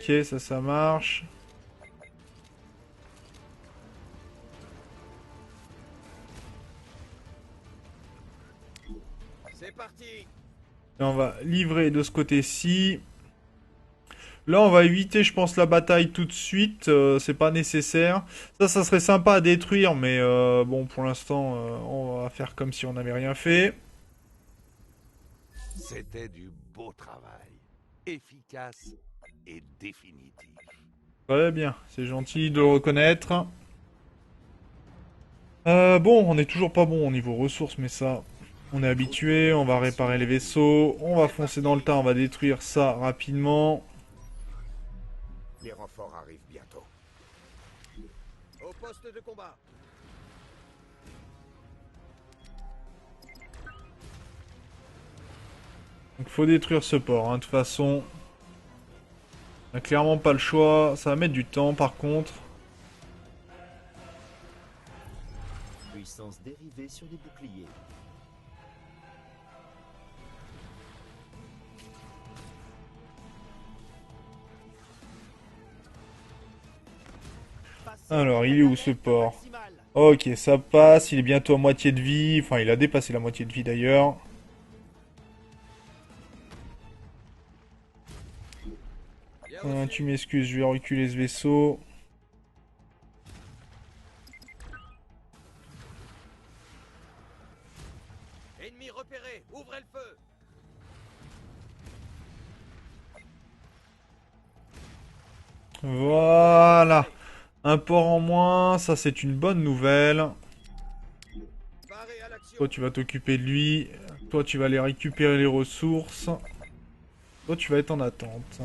Ok, ça marche. C'est parti. Et on va livrer de ce côté-ci. Là, on va éviter, je pense, la bataille tout de suite. C'est pas nécessaire. Ça serait sympa à détruire, mais bon, pour l'instant, on va faire comme si on n'avait rien fait. C'était du beau travail. Efficace et définitif. Très bien, c'est gentil de le reconnaître. Bon, on est toujours pas bon au niveau ressources, mais ça, on est habitué. On va réparer les vaisseaux. On va foncer dans le tas, on va détruire ça rapidement. Les renforts arrivent bientôt. Au poste de combat. Donc faut détruire ce port, hein. De toute façon, on a clairement pas le choix. Ça va mettre du temps, par contre. Puissance dérivée sur les boucliers. Alors, il est où ce port? Ok, ça passe. Il est bientôt à moitié de vie. Enfin, il a dépassé la moitié de vie d'ailleurs. Tu m'excuses, je vais reculer ce vaisseau. Ennemi repéré. Ouvrez le feu. Voilà. Un port en moins, ça c'est une bonne nouvelle. Paré à l'action. Toi tu vas t'occuper de lui. Toi tu vas aller récupérer les ressources. Toi tu vas être en attente.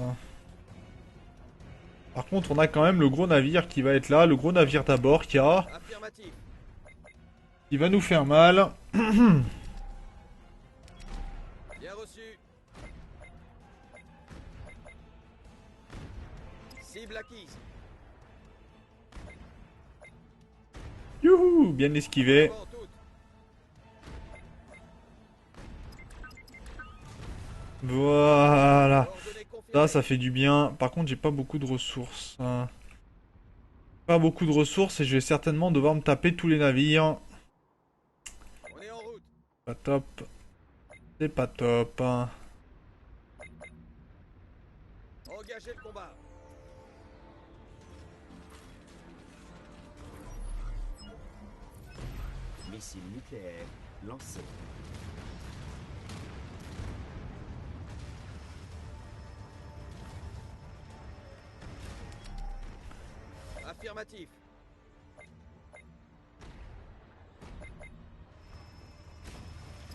Par contre on a quand même le gros navire qui va être là. Le gros navire d'abord qui Affirmatif. va nous faire mal. Bien reçu. Cible acquise. Youhou, bien esquivé. Avant toute. Voilà. Coordonnées confirmées. Ça fait du bien. Par contre j'ai pas beaucoup de ressources. Pas beaucoup de ressources et je vais certainement devoir me taper tous les navires. On est en route. Pas top. C'est pas top. Engagez le combat. Missile nucléaire lancé. Affirmatif.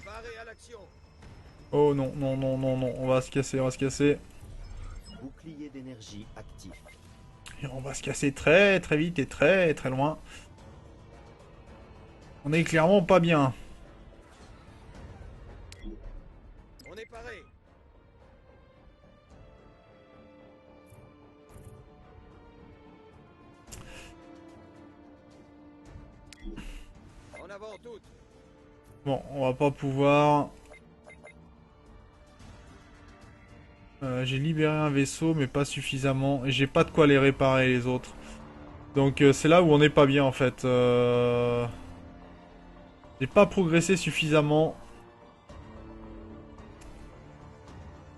Paré à l'action. Oh non, non, non, non, non. On va se casser, on va se casser. Bouclier d'énergie actif. Et on va se casser très très vite et très très loin. On est clairement pas bien. On est paré. En avant toute. Bon, on va pas pouvoir. J'ai libéré un vaisseau, mais pas suffisamment. Et j'ai pas de quoi les réparer les autres. Donc c'est là où on n'est pas bien en fait. J'ai pas progressé suffisamment.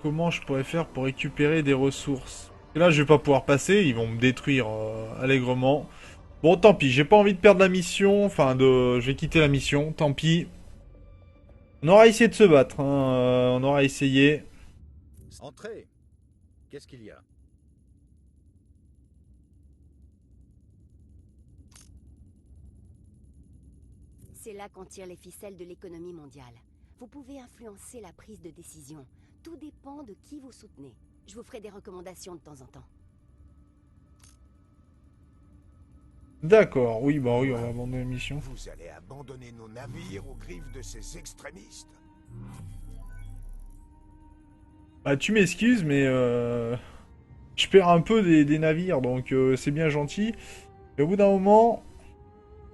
Comment je pourrais faire pour récupérer des ressources? Et là, je vais pas pouvoir passer. Ils vont me détruire allègrement. Bon, tant pis. J'ai pas envie de perdre la mission. Enfin, je vais quitter la mission. Tant pis. On aura essayé de se battre, hein. On aura essayé. Entrez. Qu'est-ce qu'il y a? C'est là qu'on tire les ficelles de l'économie mondiale. Vous pouvez influencer la prise de décision. Tout dépend de qui vous soutenez. Je vous ferai des recommandations de temps en temps. D'accord, oui, bah oui, on va abandonner la mission. Vous allez abandonner nos navires aux griffes de ces extrémistes. Bah, tu m'excuses, mais je perds un peu des navires, donc c'est bien gentil. Et au bout d'un moment,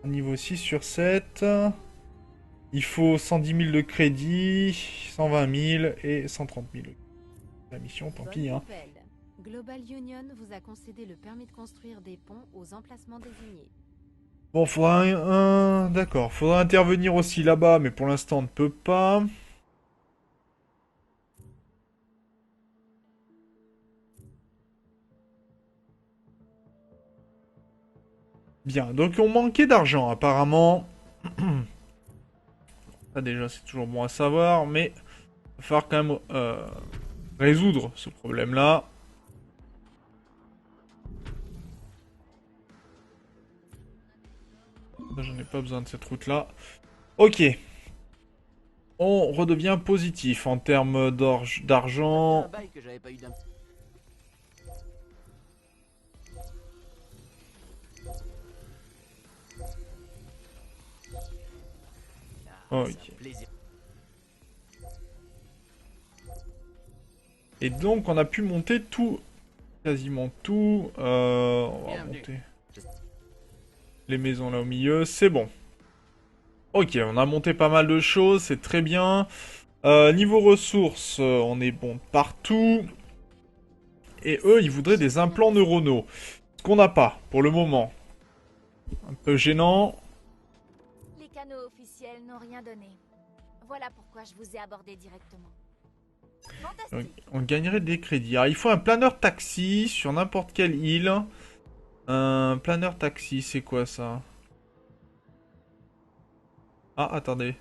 niveau 6 sur 7, il faut 110 000 de crédit, 120 000 et 130 000. La mission, tant pis, hein. Global Union vous a concédé le permis de construire des ponts aux emplacements désignés. Bon, faudra d'accord, faudra intervenir aussi là-bas, mais pour l'instant on ne peut pas. Bien, donc on manquait d'argent apparemment. Ça déjà c'est toujours bon à savoir, mais il va falloir quand même résoudre ce problème-là. J'en ai pas besoin de cette route-là. Ok. On redevient positif en termes d'argent. Un bail que j'avais pas eu d'un... Ok. C'est un plaisir. Et donc on a pu monter tout, quasiment tout. On va Bienvenue. monter les maisons là au milieu, c'est bon. Ok, on a monté pas mal de choses, c'est très bien. Niveau ressources, on est bon partout. Et eux, ils voudraient des implants neuronaux. Ce qu'on n'a pas pour le moment. Un peu gênant. Les canaux officiels n'ont rien donné. Voilà pourquoi je vous ai abordé directement. Fantastique. On gagnerait des crédits. Alors, il faut un planeur taxi sur n'importe quelle île. Un planeur taxi, c'est quoi ça? Ah, attendez.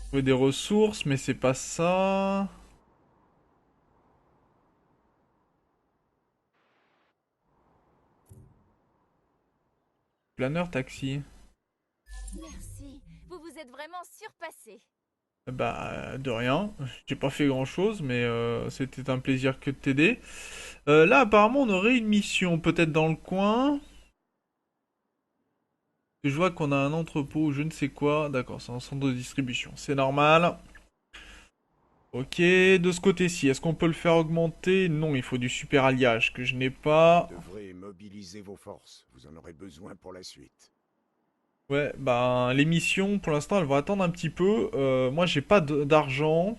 Trouver des ressources, mais c'est pas ça. Planeur taxi. Merci. Vous vous êtes vraiment surpassé. Bah, de rien. J'ai pas fait grand chose, mais c'était un plaisir que de t'aider. Là, apparemment, on aurait une mission, peut-être dans le coin. Je vois qu'on a un entrepôt ou je ne sais quoi. D'accord, c'est un centre de distribution. C'est normal. Ok, de ce côté-ci, est-ce qu'on peut le faire augmenter? Non, il faut du super alliage que je n'ai pas. Vous devrez mobiliser vos forces. Vous en aurez besoin pour la suite. Ouais, bah, les missions, pour l'instant, elles vont attendre un petit peu. Moi, j'ai pas d'argent.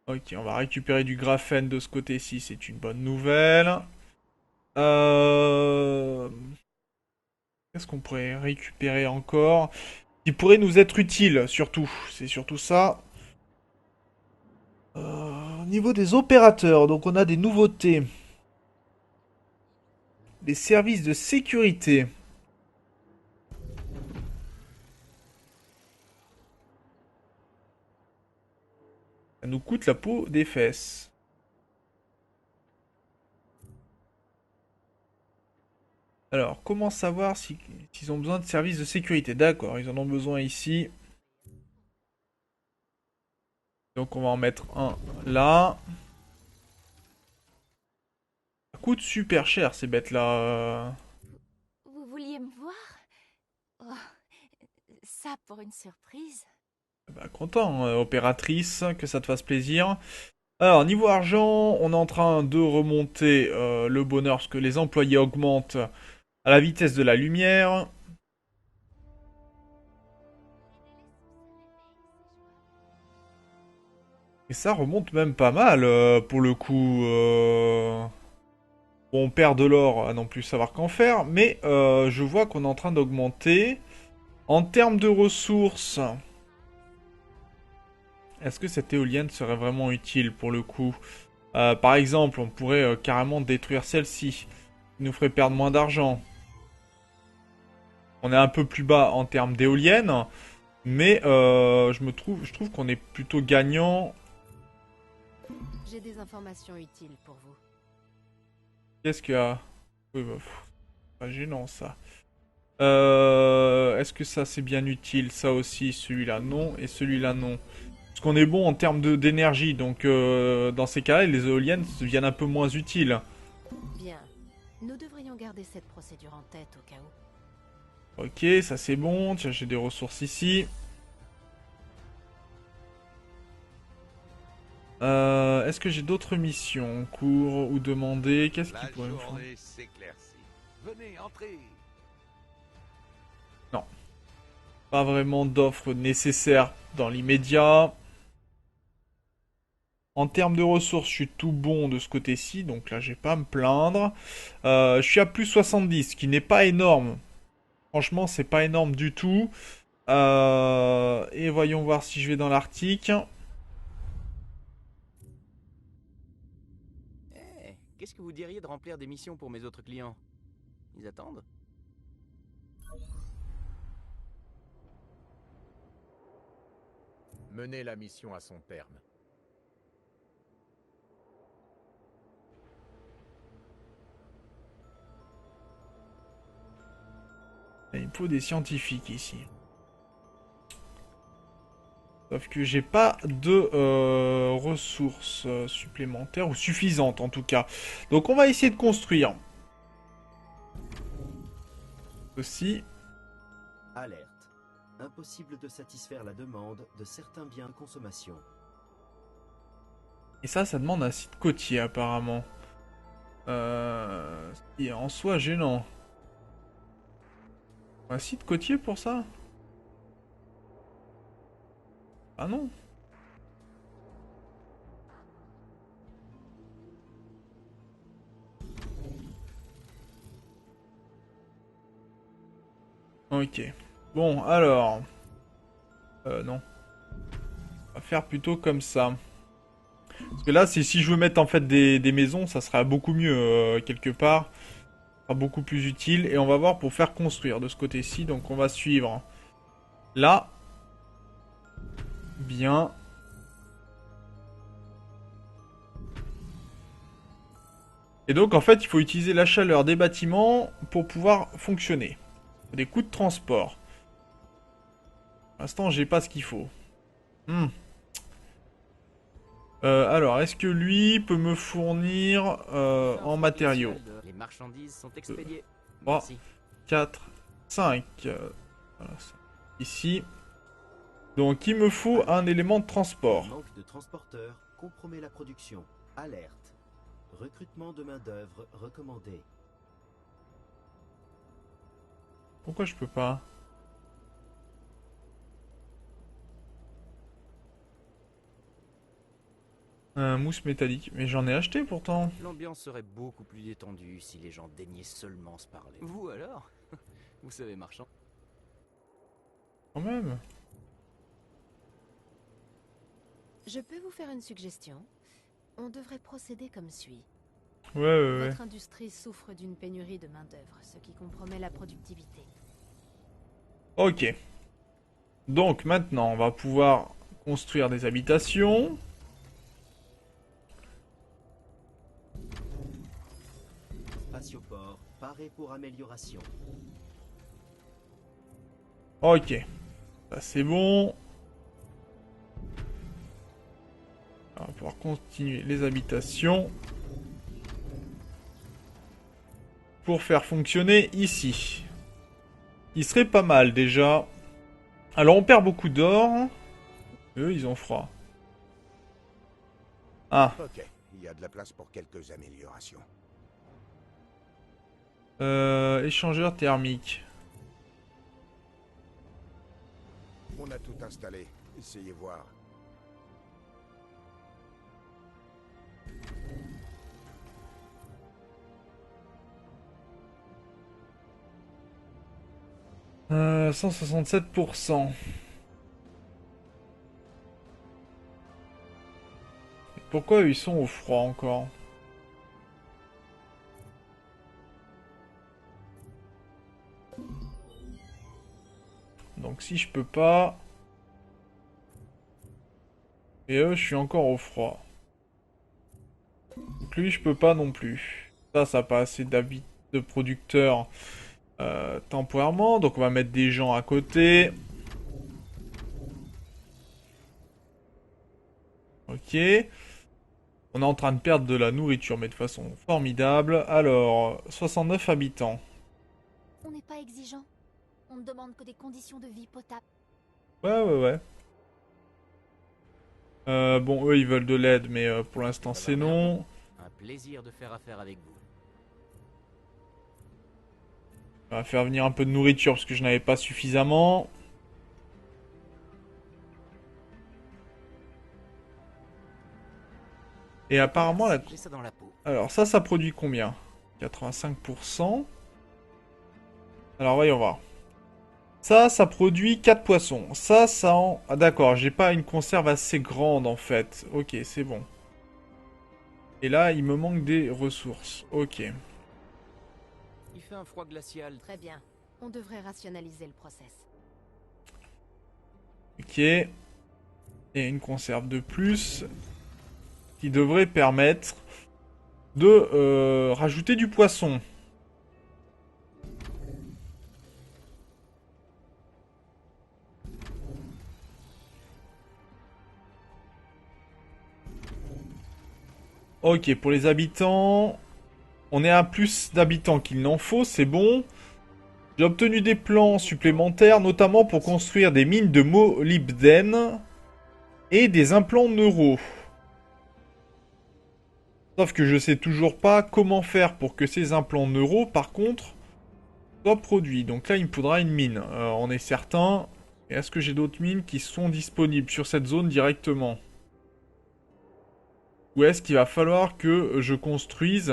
Ok, on va récupérer du graphène de ce côté-ci, c'est une bonne nouvelle. Euh... Qu'est-ce qu'on pourrait récupérer encore? Qui pourrait nous être utile, surtout. C'est surtout ça. Au niveau des opérateurs, donc on a des nouveautés. Des services de sécurité. Ça nous coûte la peau des fesses. Alors, comment savoir s'ils ont besoin de services de sécurité? D'accord, ils en ont besoin ici. Donc on va en mettre un là. Ça coûte super cher ces bêtes-là. Vous vouliez me voir? Oh, ça pour une surprise. Bah, content, opératrice, que ça te fasse plaisir. Alors, niveau argent, on est en train de remonter le bonheur parce que les employés augmentent à la vitesse de la lumière. Et ça remonte même pas mal pour le coup. Bon, on perd de l'or à non plus savoir qu'en faire, mais je vois qu'on est en train d'augmenter. En termes de ressources, est-ce que cette éolienne serait vraiment utile pour le coup? Par exemple, on pourrait carrément détruire celle-ci. Qui nous ferait perdre moins d'argent. On est un peu plus bas en termes d'éoliennes, mais je trouve qu'on est plutôt gagnant. J'ai des informations utiles pour vous. Qu'est-ce qu'il y a? Oui, bah, pas gênant ça. Est-ce que ça c'est bien utile? Ça aussi, celui-là non, et celui-là non. Parce qu'on est bon en termes d'énergie, donc dans ces cas-là, les éoliennes deviennent un peu moins utiles. Bien. Nous devrions garder cette procédure en tête au cas où. Ok, ça c'est bon. Tiens, j'ai des ressources ici. Est-ce que j'ai d'autres missions en cours ou demandées? Qu'est-ce qui La pourrait me faire? journée s'éclaircit. Venez, entrez. Pas vraiment d'offres nécessaires dans l'immédiat. En termes de ressources, je suis tout bon de ce côté-ci, donc là, j'ai pas à me plaindre. Je suis à plus 70, ce qui n'est pas énorme. Franchement, c'est pas énorme du tout. Et voyons voir si je vais dans l'Arctique. Eh, qu'est-ce que vous diriez de remplir des missions pour mes autres clients? Ils attendent? Menez la mission à son terme. Il me faut des scientifiques ici. Sauf que j'ai pas de ressources supplémentaires, ou suffisantes en tout cas. Donc on va essayer de construire. Aussi. Alerte. Impossible de satisfaire la demande de certains biens de consommation. Et ça demande un site côtier apparemment. Ce qui est en soi gênant. Un site côtier pour ça? Ah non. Ok. Bon, alors... non. On va faire plutôt comme ça. Parce que là, si je veux mettre en fait des maisons, ça sera beaucoup mieux quelque part. Ça sera beaucoup plus utile. Et on va voir pour faire construire de ce côté-ci. Donc on va suivre là. Bien. Et donc en fait, il faut utiliser la chaleur des bâtiments pour pouvoir fonctionner. Des coûts de transport. Pour l'instant, j'ai pas ce qu'il faut. Alors, est-ce que lui peut me fournir en matériaux? Les marchandises sont expédiées. 3, Merci. 4, 5. Voilà, ici. Donc, il me faut un élément de transport. Le manque de transporteurs compromet la production. Alerte. Recrutement de main-d'œuvre recommandé. Pourquoi je peux pas? Un mousse métallique. Mais j'en ai acheté pourtant. L'ambiance serait beaucoup plus détendue si les gens daignaient seulement se parler. Vous alors? Vous savez marchand. Quand même. Je peux vous faire une suggestion. On devrait procéder comme suit. Ouais. Votre industrie souffre d'une pénurie de main-d'œuvre, ce qui compromet la productivité. Ok. Donc maintenant, on va pouvoir construire des habitations. Spatioport paré pour amélioration. Ok. Ça c'est bon. On va pouvoir continuer les habitations. Pour faire fonctionner ici. Il serait pas mal déjà. Alors on perd beaucoup d'or. Eux ils ont froid. Ah. Ok, il y a de la place pour quelques améliorations. Échangeur thermique. On a tout installé. Essayez voir. Euh, 167%. Pourquoi ils sont au froid encore? Donc si je peux pas... Et eux, je suis encore au froid. Donc lui, je peux pas non plus. Ça pas assez d'habits de producteurs temporairement. Donc on va mettre des gens à côté. Ok. On est en train de perdre de la nourriture, mais de façon formidable. Alors, 69 habitants. On n'est pas exigeant. On ne demande que des conditions de vie potables. Ouais. Bon, eux, ils veulent de l'aide, mais pour l'instant, c'est non. Un plaisir de faire affaire avec vous. On va faire venir un peu de nourriture, parce que je n'avais pas suffisamment. Et apparemment, la... J'ai ça dans la peau. alors ça produit combien? 85%. Alors voyons voir. Ça produit 4 poissons. Ça en... Ah d'accord, j'ai pas une conserve assez grande en fait. Ok, c'est bon. Et là, il me manque des ressources. Ok. Il fait un froid glacial. Très bien. On devrait rationaliser le process. Ok. Et une conserve de plus qui devrait permettre de rajouter du poisson. Ok, pour les habitants, on est à plus d'habitants qu'il n'en faut, c'est bon. J'ai obtenu des plans supplémentaires, notamment pour construire des mines de molybdène et des implants neuro. Sauf que je sais toujours pas comment faire pour que ces implants neuro, par contre, soient produits. Donc là, il me faudra une mine, on est certain. Et est-ce que j'ai d'autres mines qui sont disponibles sur cette zone directement? Ou est-ce qu'il va falloir que je construise,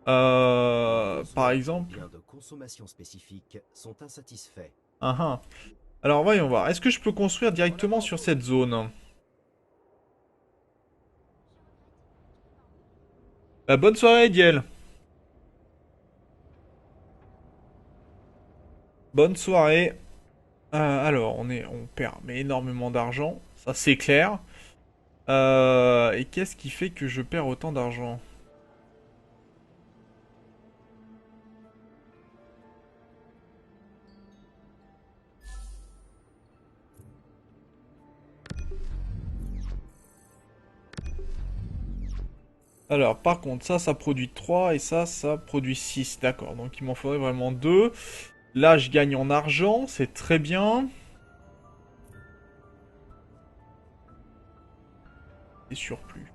par exemple... Biens de consommation spécifiques sont insatisfaits. Alors voyons voir, est-ce que je peux construire directement sur cette zone? Bonne soirée, Diel. Bonne soirée. Alors, on perd mais énormément d'argent, ça c'est clair. Et qu'est-ce qui fait que je perds autant d'argent? Alors, par contre, ça produit 3 et ça produit 6. D'accord, donc il m'en faudrait vraiment 2. Là, je gagne en argent, c'est très bien. Et surplus.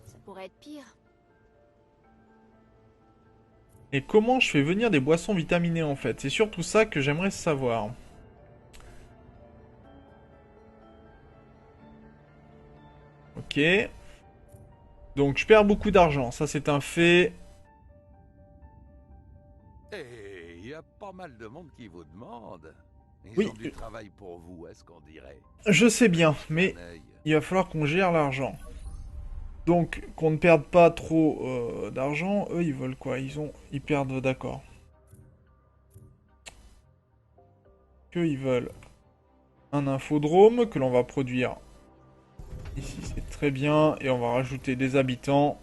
Ça pourrait être pire. Et comment je fais venir des boissons vitaminées en fait? C'est surtout ça que j'aimerais savoir. Ok. Donc je perds beaucoup d'argent, ça c'est un fait. Et il y a pas mal de monde qui vous demande. Ils Oui. ont du travail pour vous, est-ce qu'on dirait? Je sais bien, mais il va falloir qu'on gère l'argent. Donc, qu'on ne perde pas trop d'argent. Eux, ils veulent quoi? Ils perdent, d'accord. Ils veulent un infodrome que l'on va produire. Ici, c'est très bien. Et on va rajouter des habitants.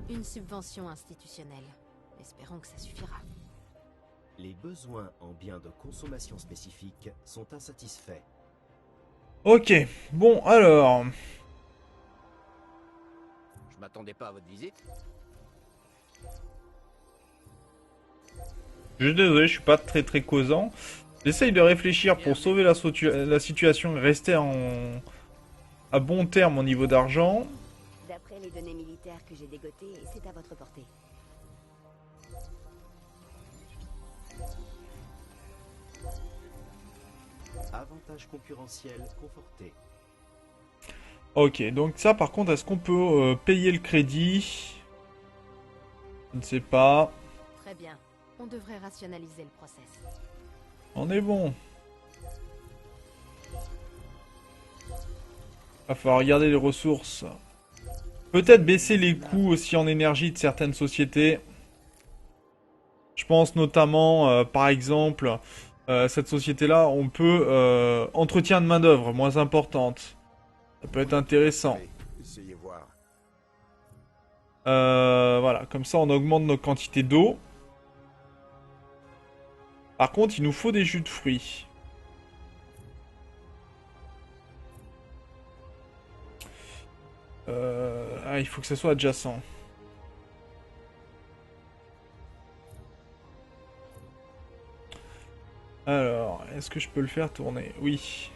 Une subvention institutionnelle. Espérons que ça suffira. Les besoins en biens de consommation spécifiques sont insatisfaits. Ok, bon alors... Je m'attendais pas à votre visite. Je suis désolé, je suis pas très causant. J'essaye de réfléchir pour sauver la situation et rester à bon terme au niveau d'argent. D'après les données militaires que j'ai dégotées, c'est à votre portée. Avantage concurrentiel conforté. Ok, donc ça par contre, est-ce qu'on peut payer le crédit? Je ne sais pas. Très bien. On devrait rationaliser le process. On est bon. Va falloir regarder les ressources. Peut-être baisser les coûts aussi en énergie de certaines sociétés. Je pense notamment, par exemple, cette société-là, on peut entretien de main-d'œuvre moins importante. Ça peut être intéressant. Essayez voir. Voilà, comme ça on augmente nos quantités d'eau. Par contre, il nous faut des jus de fruits. Ah, il faut que ça soit adjacent. Alors, est-ce que je peux le faire tourner? Oui.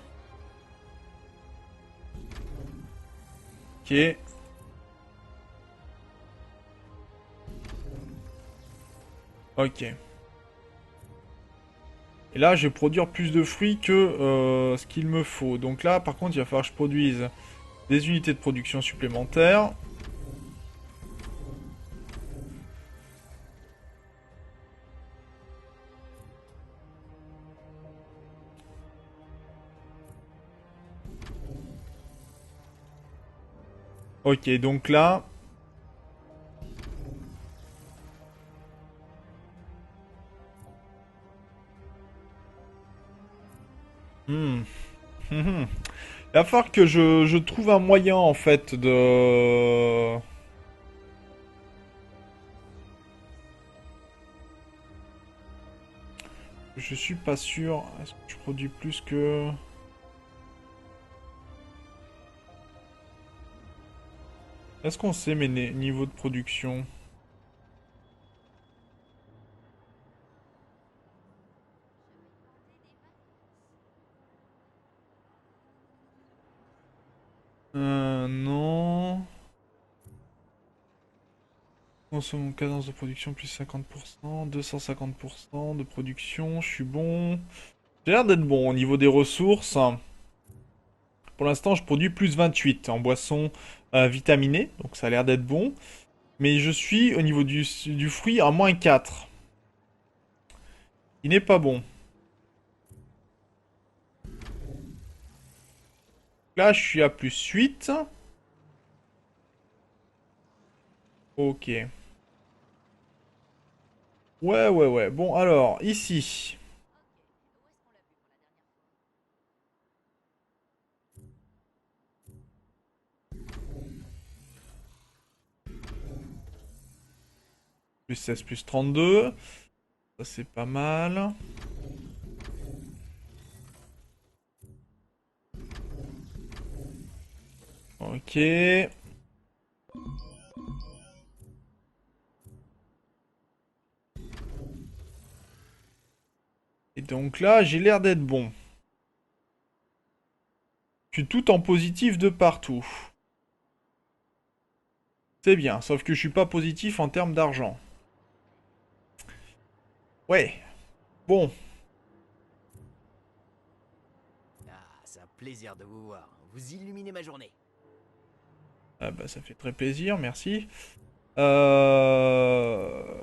Ok. Ok. Et là, je vais produire plus de fruits que ce qu'il me faut. Donc là, par contre, il va falloir que je produise des unités de production supplémentaires. Ok, donc là... Hmm. Il va falloir que je trouve un moyen, en fait, de... Je suis pas sûr. Est-ce que je produis plus que... Est-ce qu'on sait mes niveaux de production? Non. Consomme cadence de production plus 50%, 250% de production, je suis bon. J'ai l'air d'être bon au niveau des ressources. Pour l'instant, je produis plus 28 en boisson vitaminée, donc ça a l'air d'être bon. Mais je suis au niveau du fruit à moins 4. Il n'est pas bon. Là, je suis à plus 8. Ok. Ouais. Bon, alors, ici. Plus 16, plus 32. Ça, c'est pas mal. Ok. Et donc là, j'ai l'air d'être bon. Je suis tout en positif de partout. C'est bien, sauf que je suis pas positif en termes d'argent. Ouais. Bon. Ah, c'est un plaisir de vous voir. Vous illuminez ma journée. Ah bah ça fait très plaisir, merci. Euh...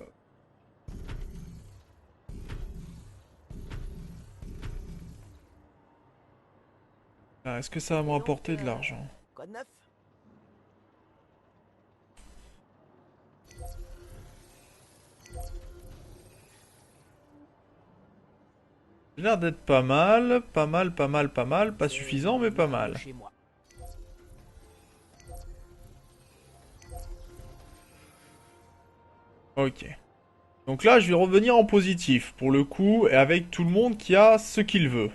Ah, est-ce que ça va me rapporter de l'argent? Quoi de neuf? J'ai l'air d'être pas mal, pas mal, pas suffisant mais pas mal. Chez moi. Ok. Donc là, je vais revenir en positif, pour le coup, et avec tout le monde qui a ce qu'il veut.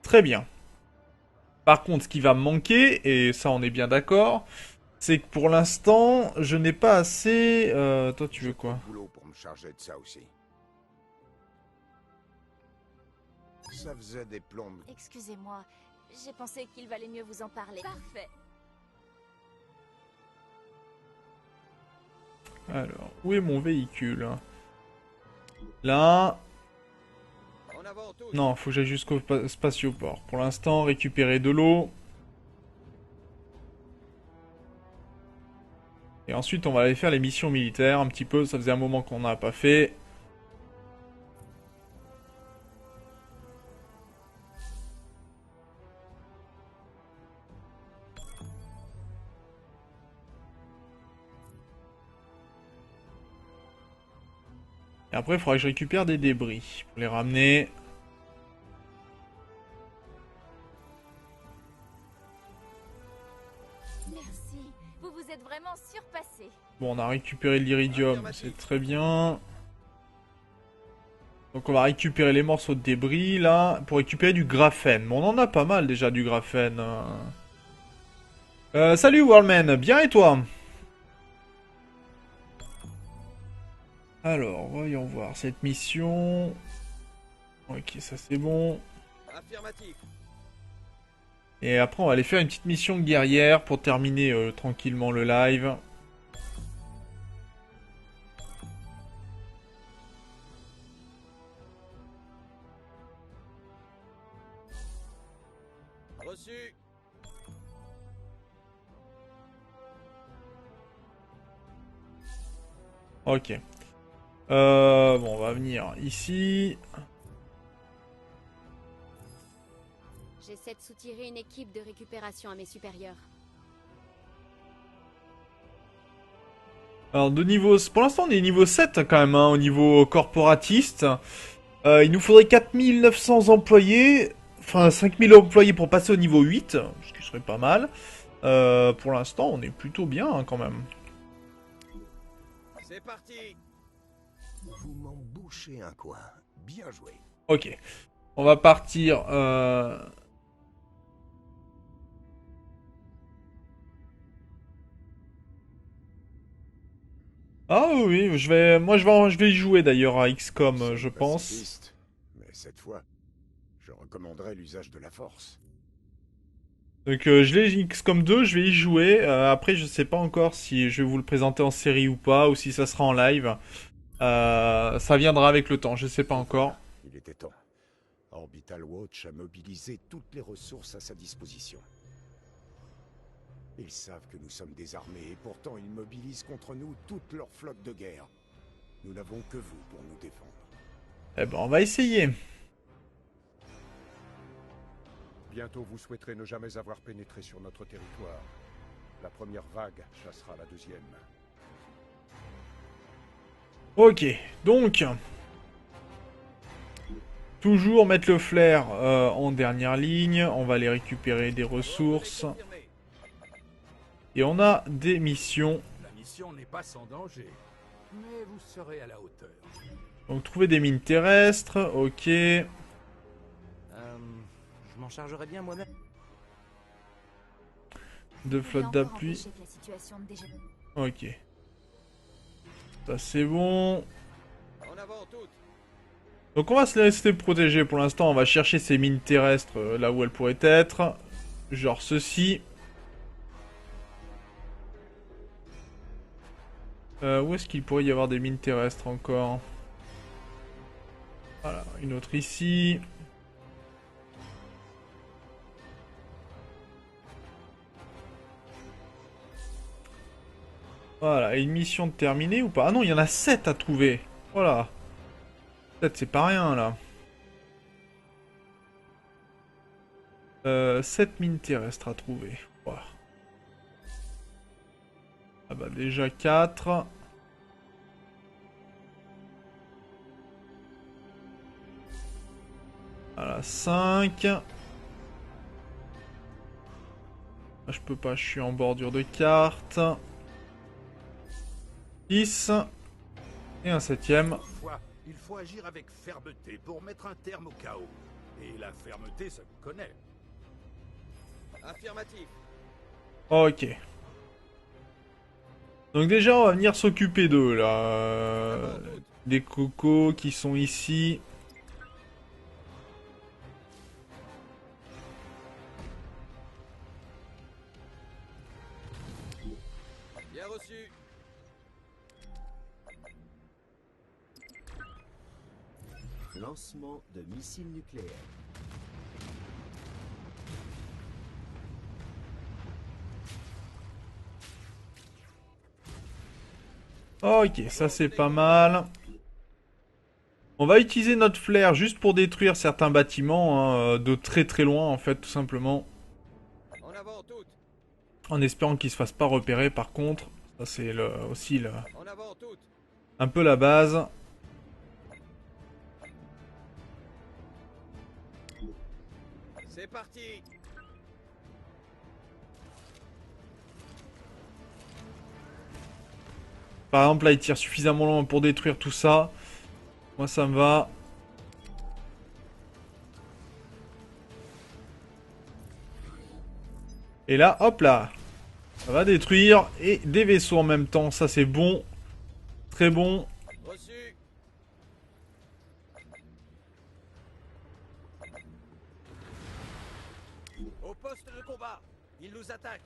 Très bien. Par contre, ce qui va me manquer, et ça on est bien d'accord, c'est que pour l'instant, je n'ai pas assez... toi tu veux J'ai quoi? trop de boulot pour me charger de ça aussi. Ça faisait des plombes. Excusez-moi, j'ai pensé qu'il valait mieux vous en parler. Parfait. Alors, où est mon véhicule? Là... En avant tous. Non, faut que j'aille jusqu'au spatioport. Pour l'instant, récupérer de l'eau. Et ensuite, on va aller faire les missions militaires un petit peu. Ça faisait un moment qu'on n'a pas fait. Et après, il faudra que je récupère des débris pour les ramener. Merci, vous vous êtes vraiment surpassé. Bon, on a récupéré de l'iridium, c'est très bien. Donc on va récupérer les morceaux de débris, là, pour récupérer du graphène. Mais on en a pas mal déjà, du graphène. Salut Worldman, bien et toi? Alors, voyons voir cette mission. Ok, ça c'est bon. Affirmatif. Et après, on va aller faire une petite mission guerrière pour terminer tranquillement le live. Reçu. Ok. Bon, on va venir ici. J'essaie de soutirer une équipe de récupération à mes supérieurs. Alors, de niveau... Pour l'instant, on est niveau 7 quand même, hein, au niveau corporatiste. Il nous faudrait 4900 employés. Enfin, 5000 employés pour passer au niveau 8, ce qui serait pas mal. Pour l'instant, on est plutôt bien, hein, quand même. C'est parti. Vous m'en bouchez un coin. Bien joué. Ok. On va partir... Ah oui, moi je vais y jouer d'ailleurs à XCOM, je pense. Pacifiste, mais cette fois, je recommanderais l'usage de la force. Donc je l'ai XCOM 2, je vais y jouer. Après, je sais pas encore si je vais vous le présenter en série ou pas, ou si ça sera en live. Ça viendra avec le temps, je sais pas encore. Il était temps. Orbital Watch a mobilisé toutes les ressources à sa disposition. Ils savent que nous sommes désarmés et pourtant ils mobilisent contre nous toute leur flotte de guerre. Nous n'avons que vous pour nous défendre. Eh ben, on va essayer. Bientôt, vous souhaiterez ne jamais avoir pénétré sur notre territoire. La première vague chassera la deuxième. Ok, donc... Toujours mettre le flair en dernière ligne. On va aller récupérer des ressources. Et on a des missions. La mission n'est pas sans danger, mais vous serez à la hauteur. Donc trouver des mines terrestres, ok. Je m'en chargerai bien moi-même. Deux flottes d'appui. Ok. Ça c'est bon. En avant toutes. Donc on va se rester protégé pour l'instant. On va chercher ces mines terrestres là où elles pourraient être. Genre ceci. Où est-ce qu'il pourrait y avoir des mines terrestres encore? Voilà, une autre ici. Voilà, et une mission terminée ou pas? Ah non, il y en a 7 à trouver. Voilà. 7, c'est pas rien, là. 7 mines terrestres à trouver. Voilà. Ah bah déjà 4. Voilà, 5. Ah, je peux pas, je suis en bordure de carte. 6. Et un 7ème. Il faut agir avec fermeté pour mettre un terme au chaos. Et la fermeté, ça me connaît. Affirmatif. Ok. Donc déjà, on va venir s'occuper d'eux, là. Des cocos qui sont ici. Bien reçu. Lancement de missiles nucléaires. Ok, ça c'est pas mal. On va utiliser notre flair juste pour détruire certains bâtiments, hein, de très très loin en fait, tout simplement. En avant toutes. En espérant qu'ils se fassent pas repérer par contre. Ça c'est aussi En avant toutes. un peu la base. C'est parti. Par exemple là ils tirent suffisamment loin pour détruire tout ça. Moi ça me va. Et là, hop là. Ça va détruire. Et des vaisseaux en même temps. Ça c'est bon. Très bon. Reçu. poste de combat. Ils nous attaquent.